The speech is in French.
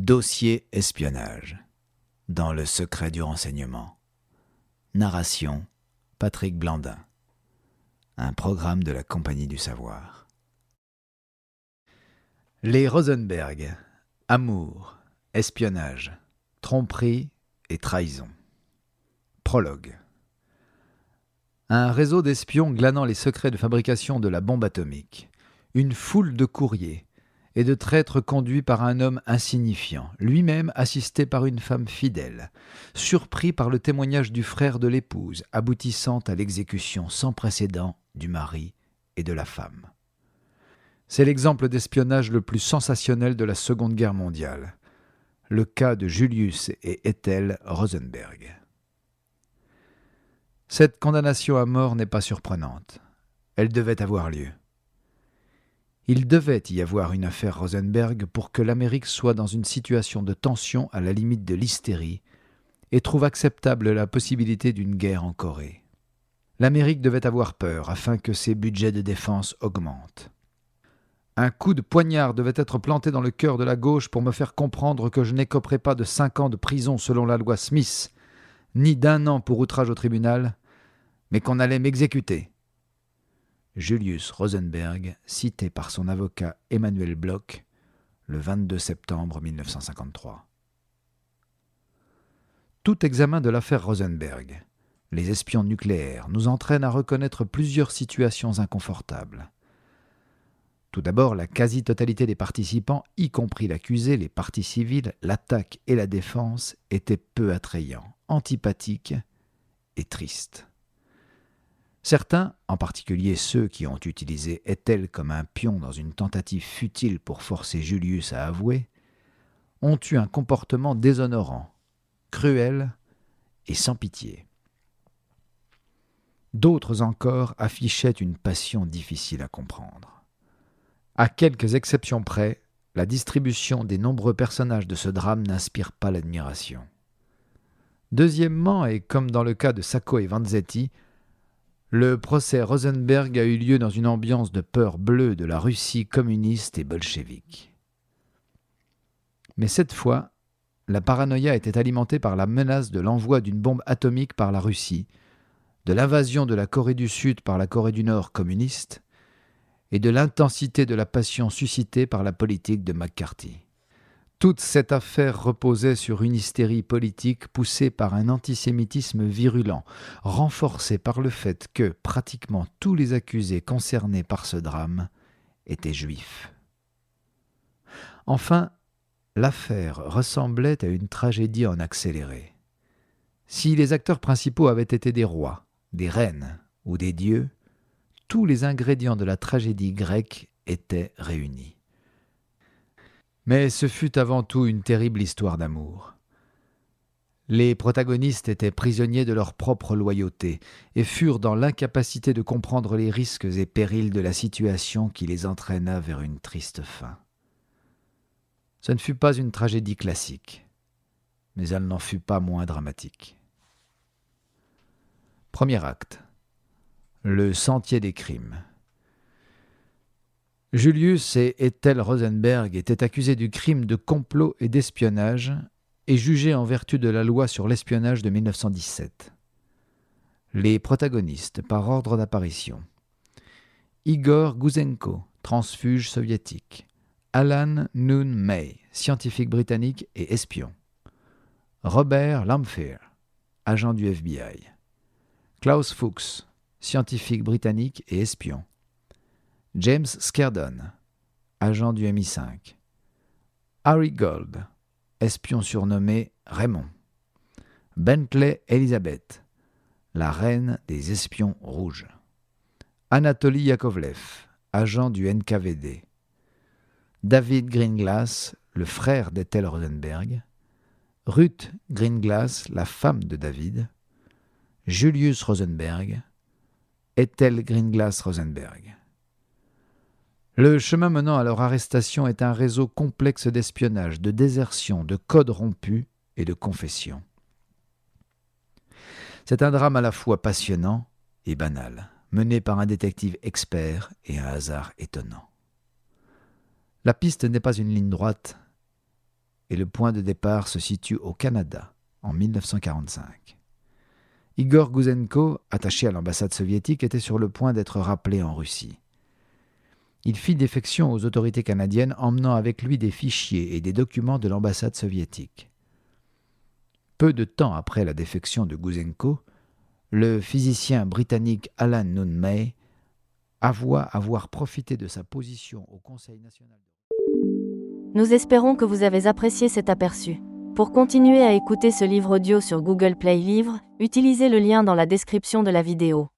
Dossier espionnage. Dans le secret du renseignement. Narration Patrick Blandin. Un programme de la Compagnie du Savoir. Les Rosenberg. Amour, espionnage, tromperie et trahison. Prologue. Un réseau d'espions glanant les secrets de fabrication de la bombe atomique. Une foule de courriers et de traîtres conduits par un homme insignifiant, lui-même assisté par une femme fidèle, surpris par le témoignage du frère de l'épouse, aboutissant à l'exécution sans précédent du mari et de la femme. C'est l'exemple d'espionnage le plus sensationnel de la Seconde Guerre mondiale, le cas de Julius et Ethel Rosenberg. Cette condamnation à mort n'est pas surprenante. Elle devait avoir lieu. Il devait y avoir une affaire Rosenberg pour que l'Amérique soit dans une situation de tension à la limite de l'hystérie et trouve acceptable la possibilité d'une guerre en Corée. L'Amérique devait avoir peur afin que ses budgets de défense augmentent. Un coup de poignard devait être planté dans le cœur de la gauche pour me faire comprendre que je n'écoperais pas de 5 ans de prison selon la loi Smith, ni d'1 an pour outrage au tribunal, mais qu'on allait m'exécuter. Julius Rosenberg, cité par son avocat Emmanuel Bloch, le 22 septembre 1953. Tout examen de l'affaire Rosenberg, les espions nucléaires, nous entraîne à reconnaître plusieurs situations inconfortables. Tout d'abord, la quasi-totalité des participants, y compris l'accusé, les parties civiles, l'attaque et la défense, étaient peu attrayants, antipathiques et tristes. Certains, en particulier ceux qui ont utilisé Ethel comme un pion dans une tentative futile pour forcer Julius à avouer, ont eu un comportement déshonorant, cruel et sans pitié. D'autres encore affichaient une passion difficile à comprendre. À quelques exceptions près, la distribution des nombreux personnages de ce drame n'inspire pas l'admiration. Deuxièmement, et comme dans le cas de Sacco et Vanzetti, le procès Rosenberg a eu lieu dans une ambiance de peur bleue de la Russie communiste et bolchevique. Mais cette fois, la paranoïa était alimentée par la menace de l'envoi d'une bombe atomique par la Russie, de l'invasion de la Corée du Sud par la Corée du Nord communiste et de l'intensité de la passion suscitée par la politique de McCarthy. Toute cette affaire reposait sur une hystérie politique poussée par un antisémitisme virulent, renforcé par le fait que pratiquement tous les accusés concernés par ce drame étaient juifs. Enfin, l'affaire ressemblait à une tragédie en accéléré. Si les acteurs principaux avaient été des rois, des reines ou des dieux, tous les ingrédients de la tragédie grecque étaient réunis. Mais ce fut avant tout une terrible histoire d'amour. Les protagonistes étaient prisonniers de leur propre loyauté et furent dans l'incapacité de comprendre les risques et périls de la situation qui les entraîna vers une triste fin. Ce ne fut pas une tragédie classique, mais elle n'en fut pas moins dramatique. Premier acte. Le sentier des crimes. Julius et Ethel Rosenberg étaient accusés du crime de complot et d'espionnage et jugés en vertu de la loi sur l'espionnage de 1917. Les protagonistes, par ordre d'apparition. Igor Gouzenko, transfuge soviétique. Alan Noon May, scientifique britannique et espion. Robert Lamphere, agent du FBI. Klaus Fuchs, scientifique britannique et espion. James Skerdon, agent du MI5. Harry Gold, espion surnommé Raymond. Bentley Elizabeth, la reine des espions rouges. Anatoly Yakovlev, agent du NKVD. David Greenglass, le frère d'Ethel Rosenberg. Ruth Greenglass, la femme de David. Julius Rosenberg. Ethel Greenglass Rosenberg. Le chemin menant à leur arrestation est un réseau complexe d'espionnage, de désertion, de codes rompus et de confessions. C'est un drame à la fois passionnant et banal, mené par un détective expert et un hasard étonnant. La piste n'est pas une ligne droite, et le point de départ se situe au Canada, en 1945. Igor Gouzenko, attaché à l'ambassade soviétique, était sur le point d'être rappelé en Russie. Il fit défection aux autorités canadiennes, emmenant avec lui des fichiers et des documents de l'ambassade soviétique. Peu de temps après la défection de Gouzenko, le physicien britannique Alan Nunn-May avoua avoir profité de sa position au Conseil national. Nous espérons que vous avez apprécié cet aperçu. Pour continuer à écouter ce livre audio sur Google Play Livres, utilisez le lien dans la description de la vidéo.